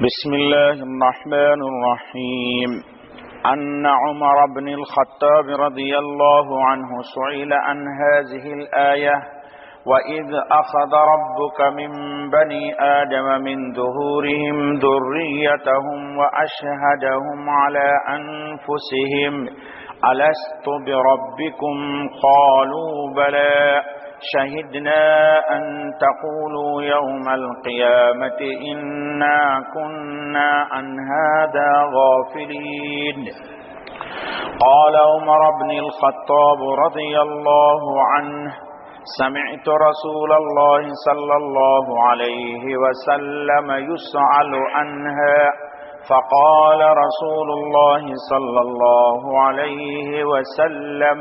بسم الله الرحمن الرحيم. أن عمر بن الخطاب رضي الله عنه سئل عن هذه الآية: وإذ أخذ ربك من بني آدم من ظهورهم ذريتهم وأشهدهم على أنفسهم ألست بربكم قالوا بلى شهدنا أن تقولوا يوم القيامة إنا كنا عن هذا غافلين. قال عمر بن الخطاب رضي الله عنه: سمعت رسول الله صلى الله عليه وسلم يسأل عنها فقال رسول الله صلى الله عليه وسلم: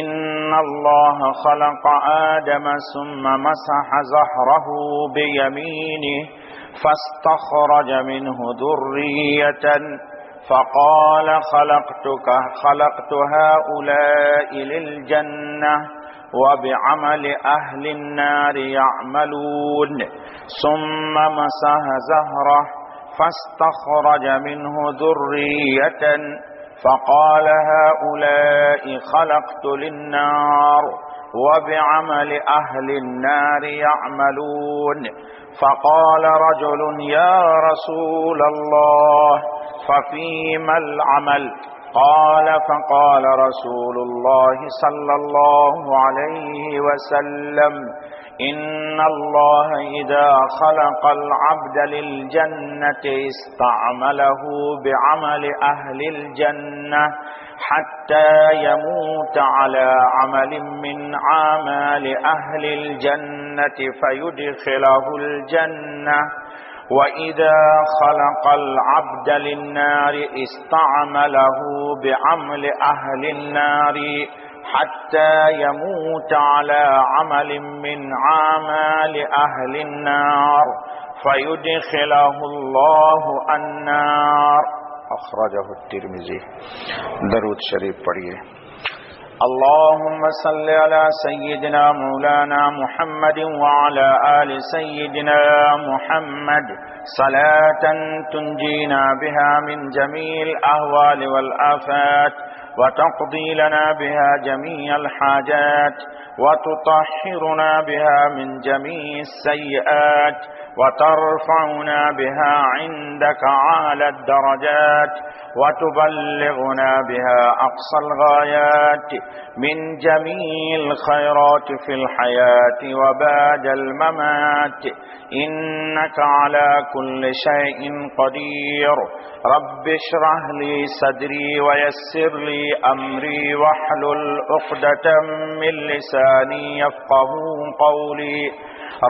إن الله خلق آدم ثم مسح ظهره بيمينه فاستخرج منه ذرية فقال خلقت هؤلاء للجنة وبعمل أهل النار يعملون، ثم مسح ظهره فاستخرج منه ذرية فقال هؤلاء خلقت للنار وبعمل أهل النار يعملون. فقال رجل: يا رسول الله ففيما العمل؟ فقال رسول الله صلى الله عليه وسلم: إن الله إذا خلق العبد للجنة استعمله بعمل أهل الجنة حتى يموت على عمل من أعمال أهل الجنة فيدخله الجنة، وإذا خلق العبد للنار استعمله بعمل أهل النار حتى يموت على عمل من أعمال أهل النار فيدخله الله النار. اخرجہ الترمذی. درود شریف پڑھیے. اللهم صل على سيدنا مولانا محمد وعلى آل سيدنا محمد صلاة تنجينا بها من جميع الأهوال والآفات وتقضي لنا بها جميع الحاجات وتطهرنا بها من جميع السيئات وترفعنا بها عندك أعلى الدرجات وتبلغنا بها أقصى الغايات من جميع الخيرات في الحياة وبعد الممات، إنك على كل شيء قدير. رب اشرح لي صدري ويسر لي أمري واحلل عقدة من لساني يفقهوا قولي.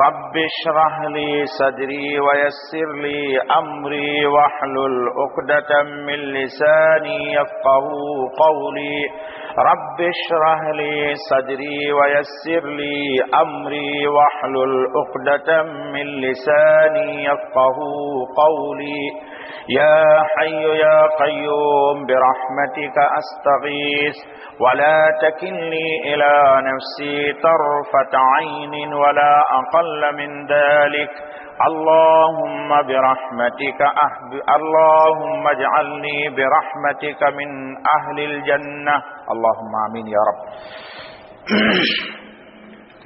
رب اشرح لي صدري ويسر لي أمري واحلل عقدة من لساني يفقهوا قولي. رب اشرح لي صدري ويسر لي أمري واحلل عقدة من لساني يفقهوا قولي. يا حي يا قيوم برحمتك أستغيث ولا تكلني إلى نفسي طرفة عين ولا أقل من ذلك. اللهم اجعلني برحمتك من أهل الجنة. اللهم آمین یا رب.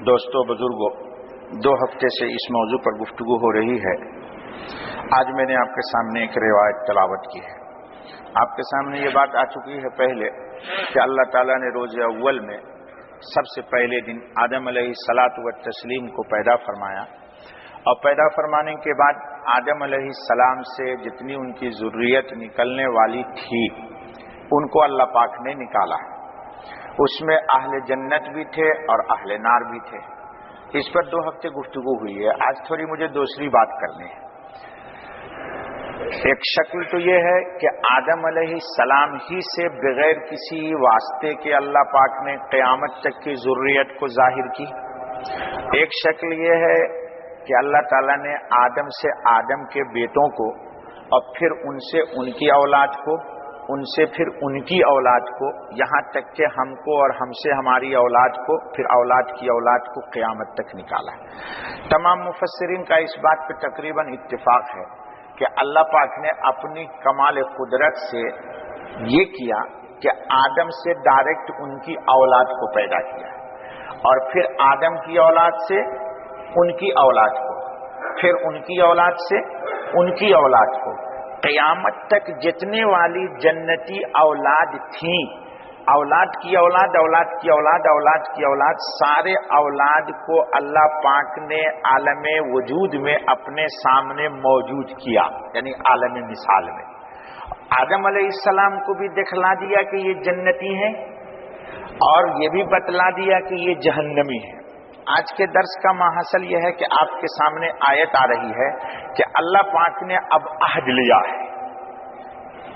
دوستو، بزرگو، 2 ہفتے سے اس موضوع پر گفتگو ہو رہی ہے. آج میں نے آپ کے سامنے ایک روایت تلاوت کی ہے. آپ کے سامنے یہ بات آ چکی ہے پہلے کہ اللہ تعالیٰ نے روز اول میں سب سے پہلے دن آدم علیہ الصلاۃ والتسلیم کو پیدا فرمایا، اور پیدا فرمانے کے بعد آدم علیہ السلام سے جتنی ان کی ذریت نکلنے والی تھی ان کو اللہ پاک نے نکالا. اس میں اہل جنت بھی تھے اور اہل نار بھی تھے. اس پر 2 ہفتے گفتگو ہوئی ہے. آج تھوڑی مجھے دوسری بات کرنی ہے. ایک شکل تو یہ ہے کہ آدم علیہ السلام ہی سے بغیر کسی واسطے کے اللہ پاک نے قیامت تک کی ذریت کو ظاہر کی. ایک شکل یہ ہے کہ اللہ تعالیٰ نے آدم سے آدم کے بیٹوں کو، اور پھر ان سے ان کی اولاد کو، ان سے پھر ان کی اولاد کو، یہاں تک کہ ہم کو اور ہم سے ہماری اولاد کو، پھر اولاد کی اولاد کو قیامت تک نکالا. تمام مفسرین کا اس بات پہ تقریباً اتفاق ہے کہ اللہ پاک نے اپنی کمال قدرت سے یہ کیا کہ آدم سے ڈائریکٹ ان کی اولاد کو پیدا کیا، اور پھر آدم کی اولاد سے ان کی اولاد کو، پھر ان کی اولاد سے ان کی اولاد کو، قیامت تک جتنے والی جنتی اولاد تھیں، اولاد کی اولاد، اولاد کی اولاد، اولاد کی اولاد، سارے اولاد کو اللہ پاک نے عالم وجود میں اپنے سامنے موجود کیا، یعنی عالم مثال میں۔ آدم علیہ السلام کو بھی دکھلا دیا کہ یہ جنتی ہیں، اور یہ بھی بتلا دیا کہ یہ جہنمی ہیں۔ آج کے درس کا ماحصل یہ ہے کہ آپ کے سامنے آیت آ رہی ہے کہ اللہ پاک نے اب عہد لیا ہے۔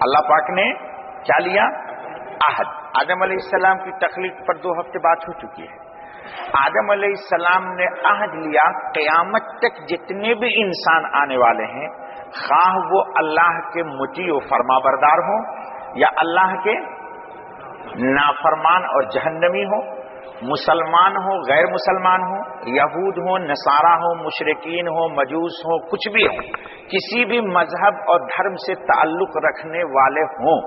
اللہ پاک نے کیا لیا؟ عہد۔ آدم علیہ السلام کی تخلیق پر 2 ہفتے بات ہو چکی ہے۔ آدم علیہ السلام نے عہد لیا قیامت تک جتنے بھی انسان آنے والے ہیں، خواہ وہ اللہ کے مطیع و فرما بردار ہوں یا اللہ کے نافرمان اور جہنمی ہوں، مسلمان ہو غیر مسلمان ہو، یہود ہو نصارہ ہو، مشرکین ہو، مجوس ہو، کچھ بھی ہو، کسی بھی مذہب اور دھرم سے تعلق رکھنے والے ہوں،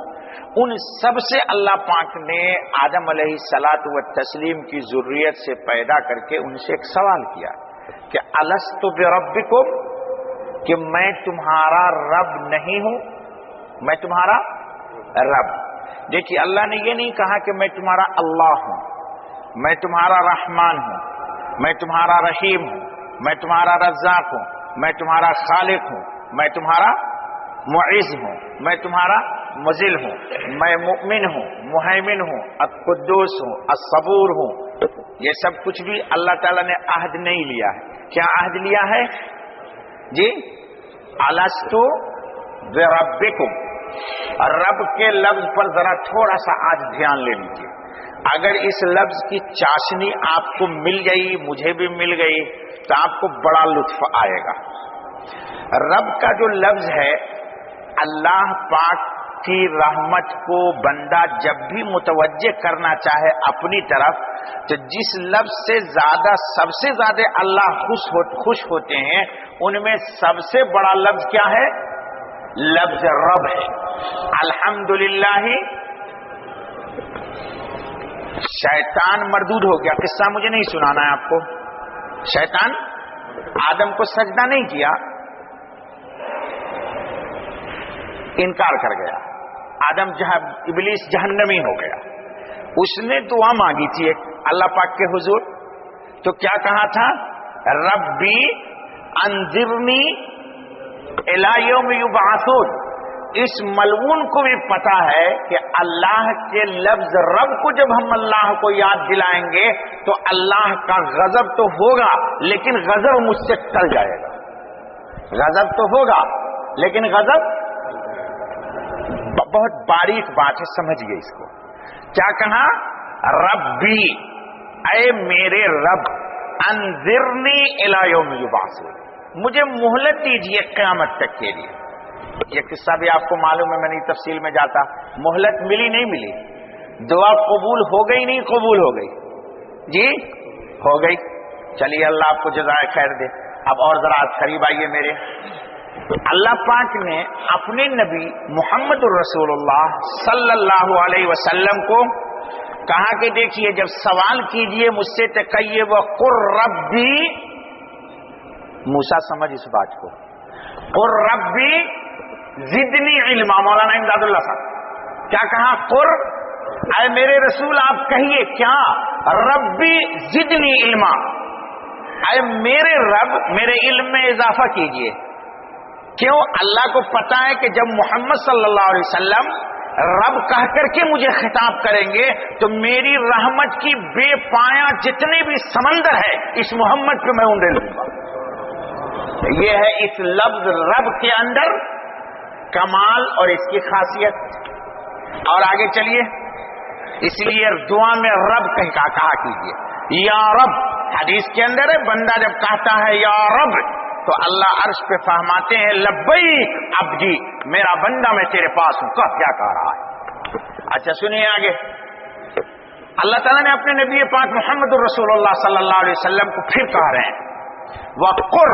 ان سب سے اللہ پاک نے آدم علیہ الصلاۃ والتسلیم کی ذریت سے پیدا کر کے ان سے ایک سوال کیا کہ الست بربکم، کہ میں تمہارا رب نہیں ہوں؟ میں تمہارا رب۔ دیکھیے اللہ نے یہ نہیں کہا کہ میں تمہارا اللہ ہوں، میں تمہارا رحمان ہوں، میں تمہارا رحیم ہوں، میں تمہارا رزاق ہوں، میں تمہارا خالق ہوں، میں تمہارا معز ہوں، میں تمہارا مذل ہوں، میں مؤمن ہوں، مہیمن ہوں، القدوس ہوں، الصبور ہوں۔ یہ سب کچھ بھی اللہ تعالیٰ نے عہد نہیں لیا ہے۔ کیا عہد لیا ہے جی؟ الست بربکم۔ رب کے لفظ پر ذرا تھوڑا سا آج دھیان لے لیجیے۔ اگر اس لفظ کی چاشنی آپ کو مل گئی، مجھے بھی مل گئی، تو آپ کو بڑا لطف آئے گا۔ رب کا جو لفظ ہے، اللہ پاک کی رحمت کو بندہ جب بھی متوجہ کرنا چاہے اپنی طرف، تو جس لفظ سے زیادہ سب سے زیادہ اللہ خوش ہوتے ہیں، ان میں سب سے بڑا لفظ کیا ہے؟ لفظ رب ہے۔ الحمدللہ شیطان مردود ہو گیا۔ قصہ مجھے نہیں سنانا ہے آپ کو۔ شیطان آدم کو سجدہ نہیں کیا، انکار کر گیا۔ آدم ابلیس جہنمی ہو گیا۔ اس نے دعا مانگی تھی ایک اللہ پاک کے حضور، تو کیا کہا تھا؟ ربی انذرنی الی یوم یبعثون۔ اس ملعون کو بھی پتا ہے کہ اللہ کے لفظ رب کو جب ہم اللہ کو یاد دلائیں گے تو اللہ کا غضب تو ہوگا، لیکن غضب مجھ سے ٹل جائے گا۔ غضب تو ہوگا لیکن غضب، بہت باریک بات ہے، سمجھ گئے اس کو۔ کیا کہا؟ ربی، اے میرے رب، انذرنی الی یوم یبعثون، مجھے مہلت دیجیے قیامت تک کے لیے۔ یہ قصہ بھی آپ کو معلوم ہے، میں نہیں تفصیل میں جاتا۔ مہلت ملی نہیں ملی؟ دعا قبول ہو گئی نہیں قبول ہو گئی؟ جی ہو گئی۔ چلیے اللہ آپ کو جزائے خیر دے۔ اب اور ذرا قریب آئیے میرے۔ اللہ پاک نے اپنے نبی محمد الرسول اللہ صلی اللہ علیہ وسلم کو کہا کہ دیکھیے جب سوال کیجئے مجھ سے تو کہیے وقل ربی، موسیٰ سمجھ اس بات کو، قل ربی زدنی علما۔ مولانا امداد اللہ صاحب کیا کہا؟ قل، اے میرے رسول آپ کہیے کیا؟ ربی زدنی علما، اے میرے رب میرے علم میں اضافہ کیجئے۔ کیوں؟ اللہ کو پتا ہے کہ جب محمد صلی اللہ علیہ وسلم رب کہہ کر کے مجھے خطاب کریں گے تو میری رحمت کی بے پایا جتنے بھی سمندر ہے اس محمد پہ میں انڈے لوں گا۔ یہ ہے اس لفظ رب کے اندر کمال اور اس کی خاصیت۔ اور آگے چلیے، اس لیے دعا میں رب کہا کیجئے، یا رب۔ حدیث کے اندر ہے بندہ جب کہتا ہے یا رب تو اللہ عرش پہ فہماتے ہیں لبیک عبدی، میرا بندہ میں تیرے پاس ہوں، کیا کہہ رہا ہے؟ اچھا سنیے آگے، اللہ تعالیٰ نے اپنے نبی پاک محمد الرسول اللہ صلی اللہ علیہ وسلم کو پھر کہہ رہے ہیں وقر،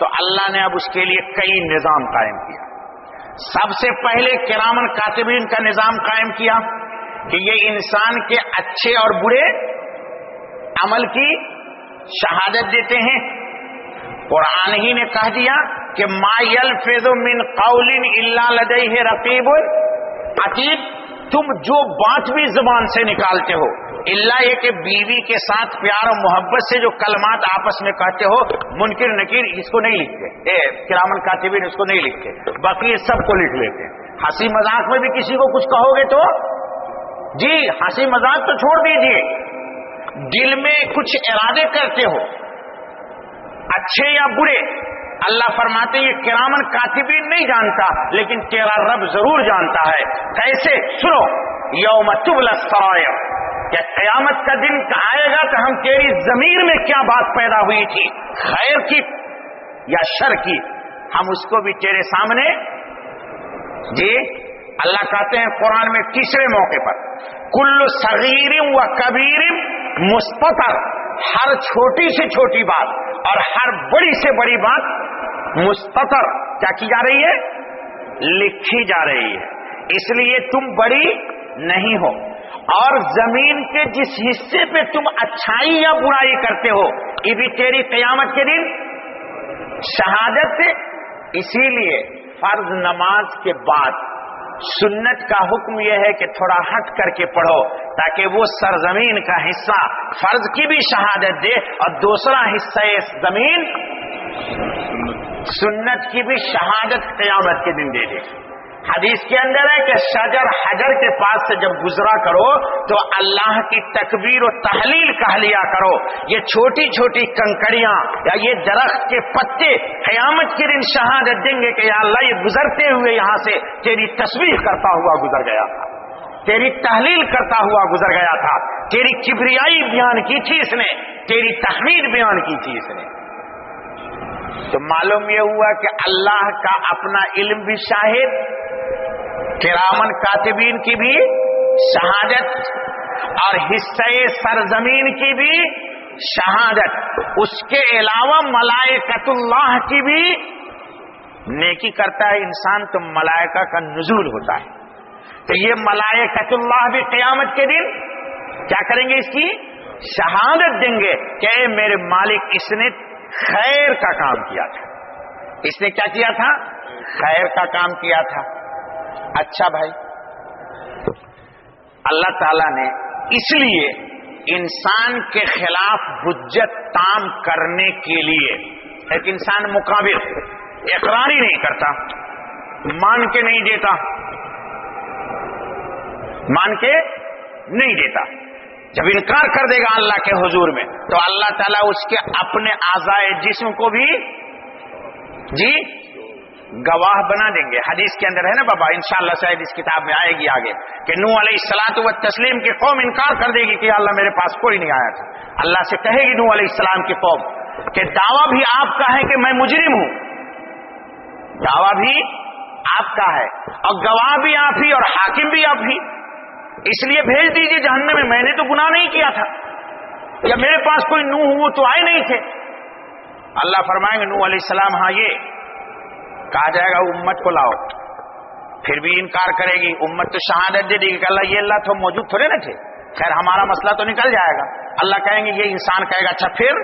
تو اللہ نے اب اس کے لیے کئی نظام قائم کیا. سب سے پہلے کرامن کاتبین کا نظام قائم کیا کہ یہ انسان کے اچھے اور برے عمل کی شہادت دیتے ہیں. قرآن ہی نے کہہ دیا کہ ما یلفظ من قول الا لدیہ رقیب عتید. تم جو بات بھی زبان سے نکالتے ہو الا یہ کہ بیوی کے ساتھ پیار و محبت سے جو کلمات آپس میں کہتے ہو، منکر نکیر اس کو نہیں لکھتے، کرامن کاتبین اس کو نہیں لکھتے، باقی یہ سب کو لکھ لیتے ہیں. ہنسی مذاق میں بھی کسی کو کچھ کہو گے تو جی ہنسی مذاق تو چھوڑ دیجئے، دل میں کچھ ارادے کرتے ہو اچھے یا برے، اللہ فرماتے ہیں یہ کرامن کاتبین نہیں جانتا لیکن تیرا رب ضرور جانتا ہے. کیسے؟ سنو، یوم تبلی السرائر، کہ قیامت کا دن آئے گا تو ہم تیری ضمیر میں کیا بات پیدا ہوئی تھی، خیر کی یا شر کی، ہم اس کو بھی تیرے سامنے. جی اللہ کہتے ہیں قرآن میں تیسرے موقع پر، کل صغیر و کبیر مستتر، ہر چھوٹی سے چھوٹی بات اور ہر بڑی سے بڑی بات مستتر کیا کی جا رہی ہے؟ لکھی جا رہی ہے. اس لیے تم بڑی نہیں ہو، اور زمین کے جس حصے پہ تم اچھائی یا برائی کرتے ہو یہ بھی تیری قیامت کے دن شہادت سے. اسی لیے فرض نماز کے بعد سنت کا حکم یہ ہے کہ تھوڑا ہٹ کر کے پڑھو تاکہ وہ سرزمین کا حصہ فرض کی بھی شہادت دے اور دوسرا حصہ زمین سنت کی بھی شہادت قیامت کے دن دے دے. حدیث کے اندر ہے کہ شجر حجر کے پاس سے جب گزرا کرو تو اللہ کی تکبیر و تحلیل کہہ لیا کرو. یہ چھوٹی چھوٹی کنکریاں یا یہ درخت کے پتے قیامت کے دن شہادت دیں گے کہ یا اللہ یہ گزرتے ہوئے یہاں سے تیری تسبیح کرتا ہوا گزر گیا تھا، تیری تحلیل کرتا ہوا گزر گیا تھا، تیری کبریائی بیان کی تھی اس نے، تیری تحمید بیان کی تھی اس نے. تو معلوم یہ ہوا کہ اللہ کا اپنا علم بھی شاہد، کرامن کاتبین کی بھی شہادت اور حصہ سرزمین کی بھی شہادت، اس کے علاوہ ملائکۃ اللہ کی بھی. نیکی کرتا ہے انسان تو ملائکہ کا نزول ہوتا ہے، تو یہ ملائکۃ اللہ بھی قیامت کے دن کیا کریں گے؟ اس کی شہادت دیں گے کہ اے میرے مالک اس نے خیر کا کام کیا تھا. اس نے کیا کیا تھا؟ خیر کا کام کیا تھا. اچھا بھائی، اللہ تعالیٰ نے اس لیے انسان کے خلاف حجت تام کرنے کے لیے ایک انسان مقابل اقرار ہی نہیں کرتا، مان کے نہیں دیتا، مان کے نہیں دیتا، جب انکار کر دے گا اللہ کے حضور میں تو اللہ تعالیٰ اس کے اپنے اعضائے جسم کو بھی جی گواہ بنا دیں گے. حدیث کے اندر ہے نا بابا، انشاءاللہ شاید اس کتاب میں آئے گی آگے، کہ نوح علیہ الصلوۃ والتسلیم کی قوم انکار کر دے گی کہ اللہ میرے پاس کوئی نہیں آیا تھا. اللہ سے کہے گی نوح علیہ السلام کی قوم کہ دعویٰ بھی آپ کا ہے کہ میں مجرم ہوں، دعویٰ بھی آپ کا ہے اور گواہ بھی آپ ہی اور حاکم بھی آپ ہی، اس لیے بھیج دیجیے جہنم میں، میں نے تو گناہ نہیں کیا تھا، یا میرے پاس کوئی نوح وہ تو آئے نہیں تھے. اللہ فرمائیں گے نوح علیہ السلام ہاں، یہ کہا جائے گا امت کو لاؤ، پھر بھی انکار کرے گی. امت تو شہادت دے دے گی کہ اللہ یہ اللہ تو موجود تھوڑے نہ تھے، خیر ہمارا مسئلہ تو نکل جائے گا. اللہ کہیں گے، یہ انسان کہے گا اچھا پھر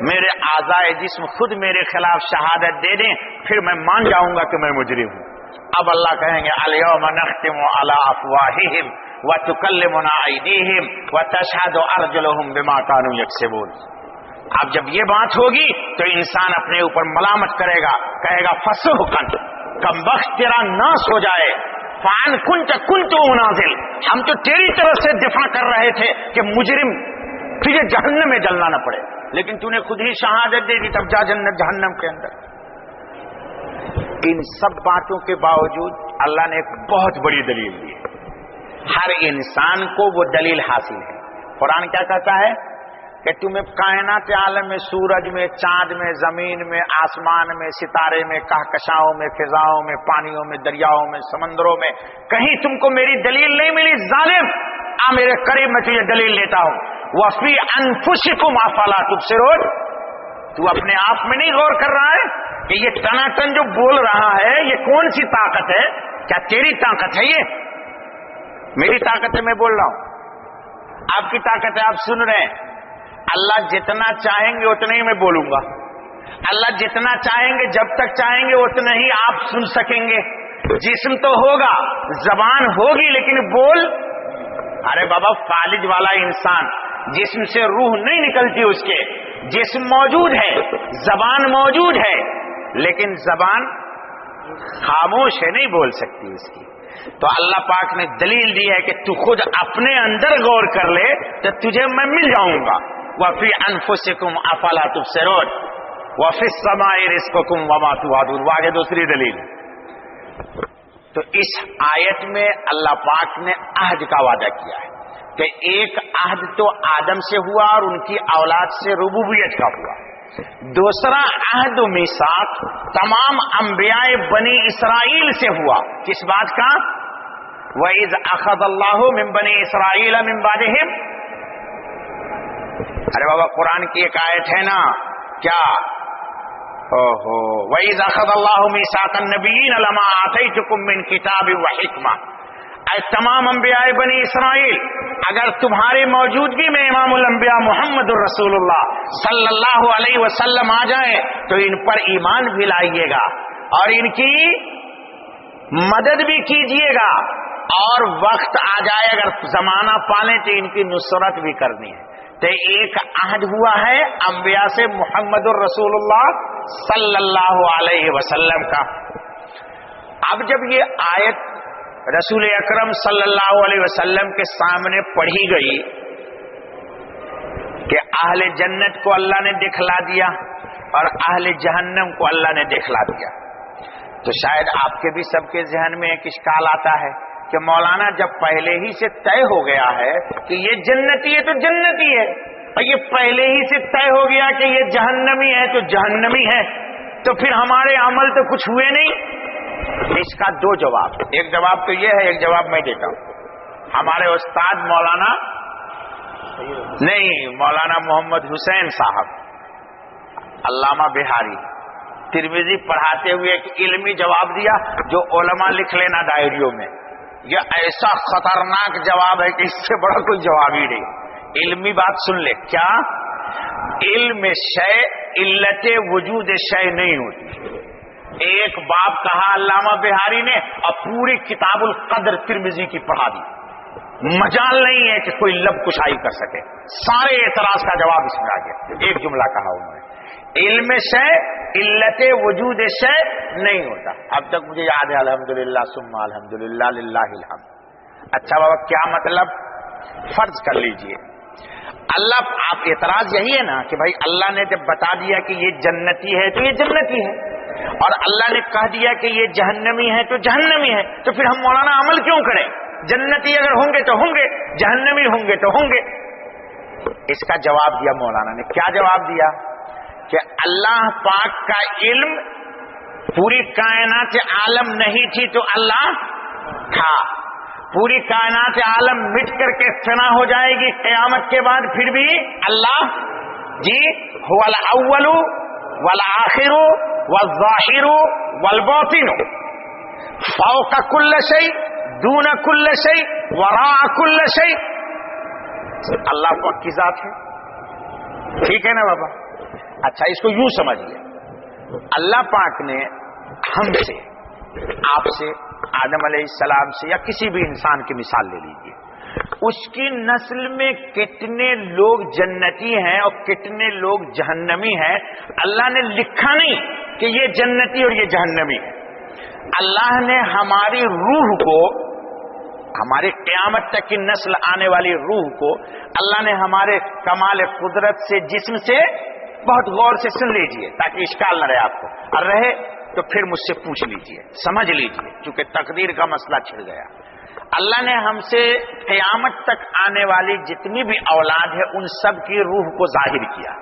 میرے اعضائے جسم خود میرے خلاف شہادت دے دیں، پھر میں مان جاؤں گا کہ میں مجرم ہوں. اب اللہ کہیں گے الیوم نختم علی افواہہم وتکلمنا ایدیہم وتشہد ارجلہم بما کانوا یکسبون. اب جب یہ بات ہوگی تو انسان اپنے اوپر ملامت کرے گا، کہے گا فسحقا، کمبخت تیرا ناس ہو جائے، فان کنت انازل، ہم تو تیری طرف سے دفاع کر رہے تھے کہ مجرم تجھے جہنم میں جلنا نہ پڑے، لیکن تو نے خود ہی شہادت دے دی، تب جا جہنم کے اندر. ان سب باتوں کے باوجود اللہ نے ایک بہت بڑی دلیل دی ہے. ہر انسان کو وہ دلیل حاصل ہے. قرآن کیا کہتا ہے کہ تمہیں کائنات عالم میں، سورج میں، چاند میں، زمین میں، آسمان میں، ستارے میں، کہکشاؤں میں، فضاؤں میں، پانیوں میں، دریاؤں میں، سمندروں میں کہیں تم کو میری دلیل نہیں ملی؟ ظالم، آ میرے قریب میں تجھے دلیل لیتا ہوں. وَفِي أَنفُسِكُمْ أَفَلَا تُبْصِرُونَ، تو اپنے آپ میں نہیں غور کر رہا ہے؟ کہ یہ ٹناٹن جو بول رہا ہے یہ کون سی طاقت ہے؟ کیا تیری طاقت ہے؟ یہ میری طاقت ہے، میں بول رہا ہوں، آپ کی طاقت ہے، آپ سن رہے ہیں۔ اللہ جتنا چاہیں گے اتنا ہی میں بولوں گا، اللہ جتنا چاہیں گے جب تک چاہیں گے اتنا ہی آپ سن سکیں گے۔ جسم تو ہوگا، زبان ہوگی، لیکن بول، ارے بابا فالج والا انسان جسم سے روح نہیں نکلتی، اس کے جسم موجود ہے، زبان موجود ہے، لیکن زبان خاموش ہے، نہیں بول سکتی اس کی۔ تو اللہ پاک نے دلیل دی ہے کہ تو خود اپنے اندر غور کر لے تو تجھے میں مل جاؤں گا۔ وَفِي أَنفُسِكُمْ أَفَلَا تُبْصِرُونَ وَفِي السَّمَاءِ رِزْقُكُمْ وَمَا تُوعَدُونَ۔ آگے دوسری دلیل۔ تو اس آیت میں اللہ پاک نے عہد کا وعدہ کیا ہے کہ ایک عہد تو آدم سے ہوا اور ان کی اولاد سے ربوبیت کا ہوا، دوسرا عہد و میثاق تمام انبیاء بنی اسرائیل سے ہوا، کس بات کا؟ وَإِذْ أَخَذَ اللَّهُ مِن بَنِي إِسْرَائِيلَ مِن بَعْدِهِمْ۔ ارے بابا قرآن کی ایک آیت ہے نا، کیا؟ وَإِذْ أَخَذَ اللَّهُ مِيثَاقَ النَّبِيِّينَ لَمَا آتَيْتُكُم مِّن كِتَابٍ وَحِكْمَةٍ۔ اے تمام انبیاء بنی اسرائیل، اگر تمہاری موجودگی میں امام الانبیاء محمد الرسول اللہ صلی اللہ علیہ وسلم آ جائیں تو ان پر ایمان بھی لائیے گا اور ان کی مدد بھی کیجیے گا، اور وقت آ جائے اگر زمانہ پالیں تو ان کی نصرت بھی کرنی ہے۔ تو ایک عہد ہوا ہے انبیاء سے محمد الرسول اللہ صلی اللہ علیہ وسلم کا۔ اب جب یہ آیت رسول اکرم صلی اللہ علیہ وسلم کے سامنے پڑھی گئی کہ اہل جنت کو اللہ نے دکھلا دیا اور اہل جہنم کو اللہ نے دکھلا دیا، تو شاید آپ کے بھی سب کے ذہن میں ایک اشکال آتا ہے کہ مولانا جب پہلے ہی سے طے ہو گیا ہے کہ یہ جنتی ہے تو جنتی ہے، اور یہ پہلے ہی سے طے ہو گیا کہ یہ جہنمی ہے تو جہنمی ہے، تو پھر ہمارے عمل تو کچھ ہوئے نہیں۔ اس کا دو جواب، ایک جواب تو یہ ہے، ایک جواب میں دیتا ہوں۔ ہمارے استاد مولانا محمد حسین صاحب علامہ بہاری ترمذی پڑھاتے ہوئے ایک علمی جواب دیا جو علماء لکھ لینا ڈائریوں میں۔ یہ ایسا خطرناک جواب ہے کہ اس سے بڑا کوئی جواب ہی نہیں۔ علمی بات سن لے، کیا؟ علم شے علت وجود شے نہیں ہوتی۔ ایک باب کہا علامہ بہاری نے اور پوری کتاب القدر ترمذی کی پڑھا دی، مجال نہیں ہے کہ کوئی لب کشائی کر سکے، سارے اعتراض کا جواب اس میں آ گیا۔ ایک جملہ کہا انہوں نے، علم شے علت وجود شے نہیں ہوتا۔ اب تک مجھے یاد ہے، الحمدللہ ثم الحمدللہ للہ الحمد۔ اچھا بابا کیا مطلب؟ فرض کر لیجئے اللہ، آپ اعتراض یہی ہے نا کہ بھائی اللہ نے جب بتا دیا کہ یہ جنتی ہے تو یہ جنتی ہے، اور اللہ نے کہہ دیا کہ یہ جہنمی ہے تو جہنمی ہے، تو پھر ہم مولانا عمل کیوں کریں؟ جنتی اگر ہوں گے تو ہوں گے، جہنمی ہوں گے تو ہوں گے۔ اس کا جواب دیا مولانا نے، کیا جواب دیا؟ کہ اللہ پاک کا علم، پوری کائنات عالم نہیں تھی تو اللہ تھا، پوری کائنات عالم مٹ کر کے فنا ہو جائے گی قیامت کے بعد، پھر بھی اللہ جی هو الاول والآخر والظاہر والباطن فوق کل شیء دون کل شیء وراء کل شیء۔ اللہ پاک کی ذات ہے، ٹھیک ہے نا بابا؟ اچھا اس کو یوں سمجھیے، اللہ پاک نے ہم سے، آپ سے، آدم علیہ السلام سے، یا کسی بھی انسان کی مثال لے لیجیے، اس کی نسل میں کتنے لوگ جنتی ہیں اور کتنے لوگ جہنمی ہیں، اللہ نے لکھا نہیں کہ یہ جنتی اور یہ جہنمی ہے۔ اللہ نے ہماری روح کو، ہماری قیامت تک کی نسل آنے والی روح کو، اللہ نے ہمارے کمال قدرت سے، جسم سے، بہت غور سے سن لیجئے تاکہ اشکال نہ رہے آپ کو، اور رہے تو پھر مجھ سے پوچھ لیجئے، سمجھ لیجئے، چونکہ تقدیر کا مسئلہ چھڑ گیا۔ اللہ نے ہم سے قیامت تک آنے والی جتنی بھی اولاد ہے ان سب کی روح کو ظاہر کیا،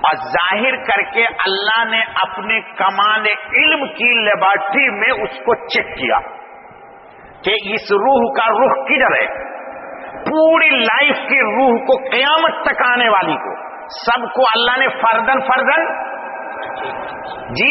اور ظاہر کر کے اللہ نے اپنے کمال علم کی لیبارٹری میں اس کو چیک کیا کہ اس روح کا رخ کدھر ہے۔ پوری لائف کی روح کو، قیامت تک آنے والی کو، سب کو اللہ نے فردن جی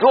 2